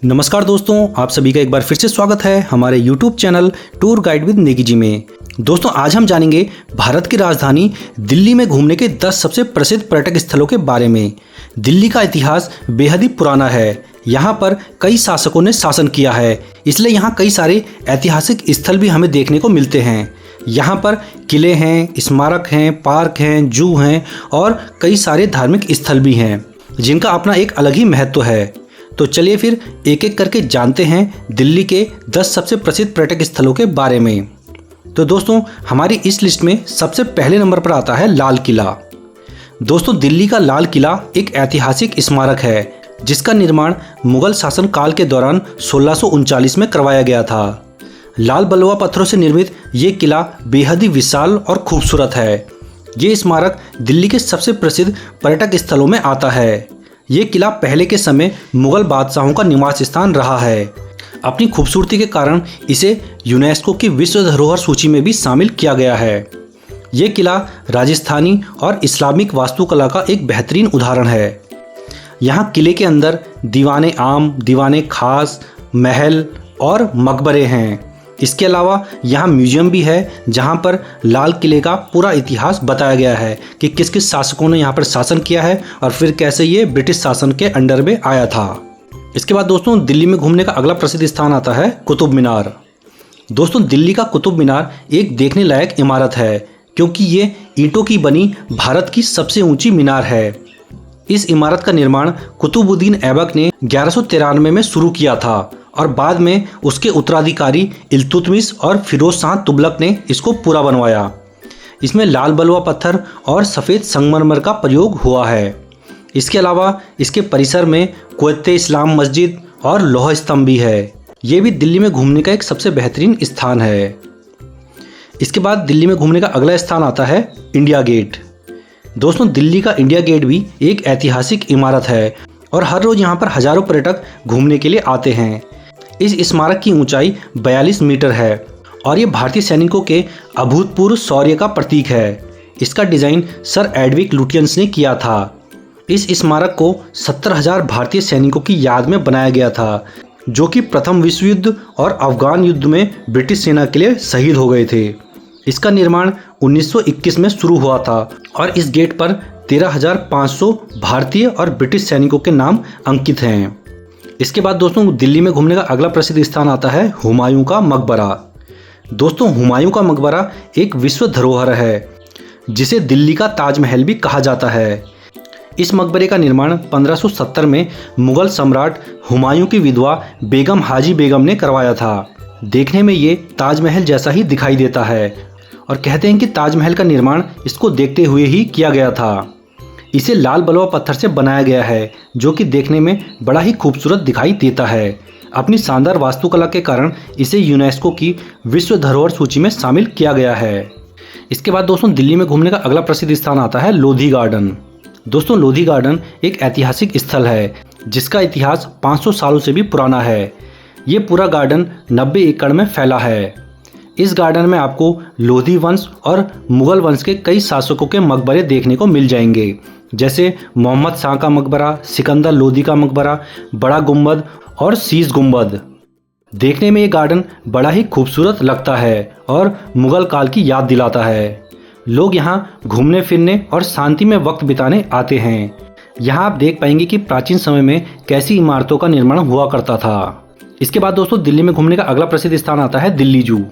नमस्कार दोस्तों, आप सभी का एक बार फिर से स्वागत है हमारे YouTube channel tour guide with Negi ji में। दोस्तों, आज हम जानेंगे भारत की राजधानी दिल्ली में घूमने के 10 सबसे प्रसिद्ध पर्यटक स्थलों के बारे में। दिल्ली का इतिहास बेहद ही पुराना है। यहाँ पर कई शासकों ने शासन किया है, इसलिए यहाँ कई सारे ऐतिहासिक स्थल भी हमें देखने को मिलते हैं। यहाँ पर किले हैं, स्मारक हैं, पार्क हैं, जू हैं और कई सारे धार्मिक स्थल भी हैं, जिनका अपना एक अलग ही महत्व है। तो चलिए फिर एक एक करके जानते हैं दिल्ली के 10 सबसे प्रसिद्ध पर्यटक स्थलों के बारे में। तो दोस्तों, हमारी इस लिस्ट में सबसे पहले नंबर पर आता है लाल किला। दोस्तों, दिल्ली का लाल किला एक ऐतिहासिक स्मारक है, जिसका निर्माण मुगल शासन काल के दौरान 1639 में करवाया गया था। लाल बलुआ पत्थरों से निर्मित ये किला बेहद ही विशाल और खूबसूरत है। ये स्मारक दिल्ली के सबसे प्रसिद्ध पर्यटक स्थलों में आता है। ये किला पहले के समय मुगल बादशाहों का निवास स्थान रहा है। अपनी खूबसूरती के कारण इसे यूनेस्को की विश्व धरोहर सूची में भी शामिल किया गया है। ये किला राजस्थानी और इस्लामिक वास्तुकला का एक बेहतरीन उदाहरण है। यहाँ किले के अंदर दीवाने आम, दीवाने खास, महल और मकबरे हैं। इसके अलावा यहाँ म्यूजियम भी है, जहाँ पर लाल किले का पूरा इतिहास बताया गया है कि किस किस शासकों ने यहाँ पर शासन किया है और फिर कैसे ये ब्रिटिश शासन के अंडर में आया था। इसके बाद दोस्तों, दिल्ली में घूमने का अगला प्रसिद्ध स्थान आता है कुतुब मीनार। दोस्तों, दिल्ली का कुतुब मीनार एक देखने लायक इमारत है, क्योंकि ये ईंटों की बनी भारत की सबसे ऊंची मीनार है। इस इमारत का निर्माण कुतुबुद्दीन ऐबक ने 1193 में शुरू किया था और बाद में उसके उत्तराधिकारी इल्तुतमिश और फिरोज शाह तुगलक ने इसको पूरा बनवाया। इसमें लाल बलुआ पत्थर और सफ़ेद संगमरमर का प्रयोग हुआ है। इसके अलावा इसके परिसर में कुव्वत-ए इस्लाम मस्जिद और लौह स्तंभ भी है। ये भी दिल्ली में घूमने का एक सबसे बेहतरीन स्थान है। इसके बाद दिल्ली में घूमने का अगला स्थान आता है इंडिया गेट। दोस्तों, दिल्ली का इंडिया गेट भी एक ऐतिहासिक इमारत है और हर रोज़ यहाँ पर हज़ारों पर्यटक घूमने के लिए आते हैं। इस स्मारक की ऊंचाई 42 मीटर है और ये भारतीय सैनिकों के अभूतपूर्व शौर्य का प्रतीक है। इसका डिज़ाइन सर एडविक लुटियंस ने किया था। इस स्मारक को 70,000 भारतीय सैनिकों की याद में बनाया गया था, जो कि प्रथम विश्व युद्ध और अफगान युद्ध में ब्रिटिश सेना के लिए शहीद हो गए थे। इसका निर्माण 1921 में शुरू हुआ था और इस गेट पर 13,500 भारतीय और ब्रिटिश सैनिकों के नाम अंकित हैं। इसके बाद दोस्तों, दिल्ली में घूमने का अगला प्रसिद्ध स्थान आता है हुमायूं का मकबरा। दोस्तों, हुमायूं का मकबरा एक विश्व धरोहर है, जिसे दिल्ली का ताजमहल भी कहा जाता है। इस मकबरे का निर्माण 1570 में मुगल सम्राट हुमायूं की विधवा बेगम हाजी बेगम ने करवाया था। देखने में ये ताजमहल जैसा ही दिखाई देता है और कहते हैं कि ताजमहल का निर्माण इसको देखते हुए ही किया गया था। इसे लाल बलुआ पत्थर से बनाया गया है, जो कि देखने में बड़ा ही खूबसूरत दिखाई देता है। अपनी शानदार वास्तुकला के कारण इसे यूनेस्को की विश्व धरोहर सूची में शामिल किया गया है। इसके बाद दोस्तों, दिल्ली में घूमने का अगला प्रसिद्ध स्थान आता है लोधी गार्डन। दोस्तों, लोधी गार्डन एक ऐतिहासिक स्थल है, जिसका इतिहास 500 सालों से भी पुराना है। ये पूरा गार्डन 90 एकड़ में फैला है। इस गार्डन में आपको लोधी वंश और मुगल वंश के कई शासकों के मकबरे देखने को मिल जाएंगे, जैसे मोहम्मद शाह का मकबरा, सिकंदर लोधी का मकबरा, बड़ा गुंबद और शीश गुंबद। देखने में ये गार्डन बड़ा ही खूबसूरत लगता है और मुगल काल की याद दिलाता है। लोग यहाँ घूमने फिरने और शांति में वक्त बिताने आते हैं। यहाँ आप देख पाएंगे कि प्राचीन समय में कैसी इमारतों का निर्माण हुआ करता था। इसके बाद दोस्तों, दिल्ली में घूमने का अगला प्रसिद्ध स्थान आता है दिल्ली जू।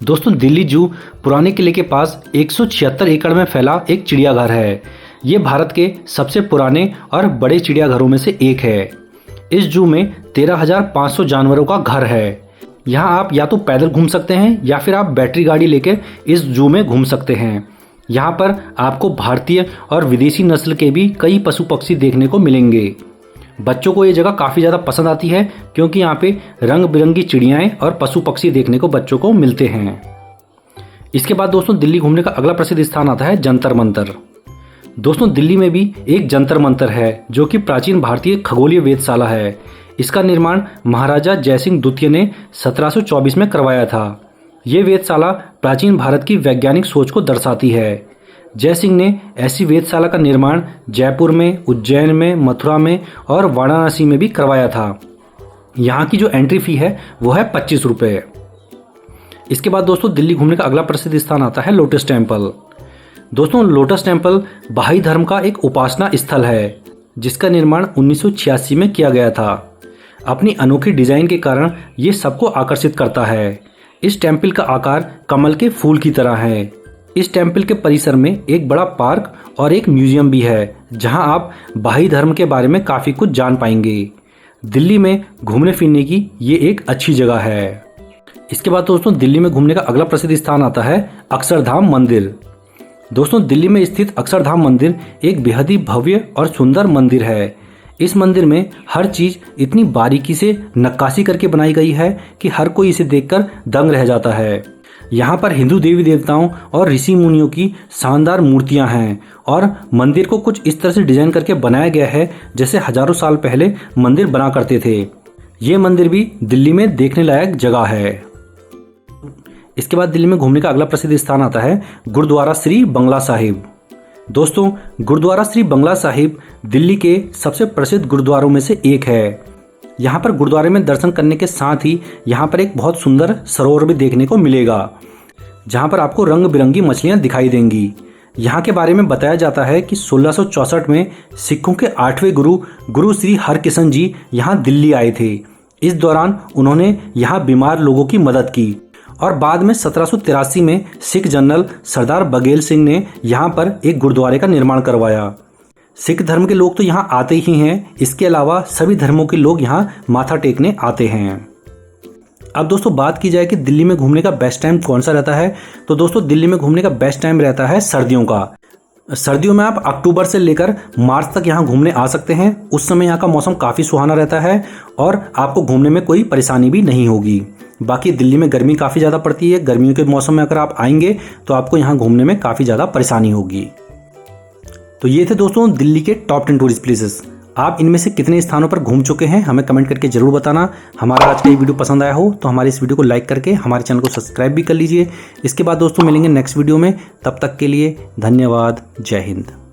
दोस्तों, दिल्ली जू पुराने किले के पास 176 एकड़ में फैला एक चिड़ियाघर है। ये भारत के सबसे पुराने और बड़े चिड़ियाघरों में से एक है। इस जू में 13,500 जानवरों का घर है। यहाँ आप या तो पैदल घूम सकते हैं या फिर आप बैटरी गाड़ी लेकर इस जू में घूम सकते हैं। यहाँ पर आपको भारतीय और विदेशी नस्ल के भी कई पशु पक्षी देखने को मिलेंगे। बच्चों को ये जगह काफ़ी ज़्यादा पसंद आती है, क्योंकि यहाँ पे रंग बिरंगी चिड़ियाएँ और पशु पक्षी देखने को बच्चों को मिलते हैं। इसके बाद दोस्तों, दिल्ली घूमने का अगला प्रसिद्ध स्थान आता है जंतर मंतर। दोस्तों, दिल्ली में भी एक जंतर मंतर है, जो कि प्राचीन भारतीय खगोलीय वेधशाला है। इसका निर्माण महाराजा जयसिंह द्वितीय ने 1724 में करवाया था। ये वेधशाला प्राचीन भारत की वैज्ञानिक सोच को दर्शाती है। जयसिंह ने ऐसी वेधशाला का निर्माण जयपुर में, उज्जैन में, मथुरा में और वाराणसी में भी करवाया था। यहाँ की जो एंट्री फी है वो है 25 रुपये। इसके बाद दोस्तों दिल्ली घूमने का अगला प्रसिद्ध स्थान आता है लोटस टेम्पल। दोस्तों लोटस टेम्पल बहाई धर्म का एक उपासना स्थल है जिसका निर्माण 1986 में किया गया था। अपनी अनोखी डिजाइन के कारण ये सबको आकर्षित करता है। इस टेम्पल का आकार कमल के फूल की तरह है। इस टेम्पल के परिसर में एक बड़ा पार्क और एक म्यूजियम भी है जहां आप बहाई धर्म के बारे में काफ़ी कुछ जान पाएंगे। दिल्ली में घूमने फिरने की ये एक अच्छी जगह है। इसके बाद दोस्तों दिल्ली में घूमने का अगला प्रसिद्ध स्थान आता है अक्षरधाम मंदिर। दोस्तों दिल्ली में स्थित अक्षरधाम मंदिर एक बेहद ही भव्य और सुंदर मंदिर है। इस मंदिर में हर चीज़ इतनी बारीकी से नक्काशी करके बनाई गई है कि हर कोई इसे देखकर दंग रह जाता है। यहाँ पर हिंदू देवी देवताओं और ऋषि मुनियों की शानदार मूर्तियाँ हैं और मंदिर को कुछ इस तरह से डिजाइन करके बनाया गया है जैसे हजारों साल पहले मंदिर बना करते थे। ये मंदिर भी दिल्ली में देखने लायक जगह है। इसके बाद दिल्ली में घूमने का अगला प्रसिद्ध स्थान आता है गुरुद्वारा श्री बंगला साहिब। दोस्तों गुरुद्वारा श्री बंगला साहिब दिल्ली के सबसे प्रसिद्ध गुरुद्वारों में से एक है। यहाँ पर गुरुद्वारे में दर्शन करने के साथ ही यहाँ पर एक बहुत सुंदर सरोवर भी देखने को मिलेगा जहाँ पर आपको रंग बिरंगी मछलियाँ दिखाई देंगी। यहाँ के बारे में बताया जाता है कि 1664 में सिखों के 8वें गुरु श्री हरकिशन जी यहाँ दिल्ली आए थे। इस दौरान उन्होंने यहाँ बीमार लोगों की मदद की और बाद में 1783 में सिख जनरल सरदार बघेल सिंह ने यहाँ पर एक गुरुद्वारे का निर्माण करवाया। सिख धर्म के लोग तो यहाँ आते ही हैं, इसके अलावा सभी धर्मों के लोग यहाँ माथा टेकने आते हैं। अब दोस्तों बात की जाए कि दिल्ली में घूमने का बेस्ट टाइम कौन सा रहता है, तो दोस्तों दिल्ली में घूमने का बेस्ट टाइम रहता है सर्दियों का। सर्दियों में आप अक्टूबर से लेकर मार्च तक यहाँ घूमने आ सकते हैं। उस समय यहाँ का मौसम काफ़ी सुहाना रहता है और आपको घूमने में कोई परेशानी भी नहीं होगी। बाकी दिल्ली में गर्मी काफ़ी ज़्यादा पड़ती है। गर्मियों के मौसम में अगर आप आएंगे तो आपको यहाँ घूमने में काफ़ी ज़्यादा परेशानी होगी। तो ये थे दोस्तों दिल्ली के टॉप 10 टूरिस्ट प्लेसेस। आप इनमें से कितने स्थानों पर घूम चुके हैं हमें कमेंट करके जरूर बताना। हमारा आज का ये वीडियो पसंद आया हो तो हमारे इस वीडियो को लाइक करके हमारे चैनल को सब्सक्राइब भी कर लीजिए। इसके बाद दोस्तों मिलेंगे नेक्स्ट वीडियो में, तब तक के लिए धन्यवाद। जय हिंद।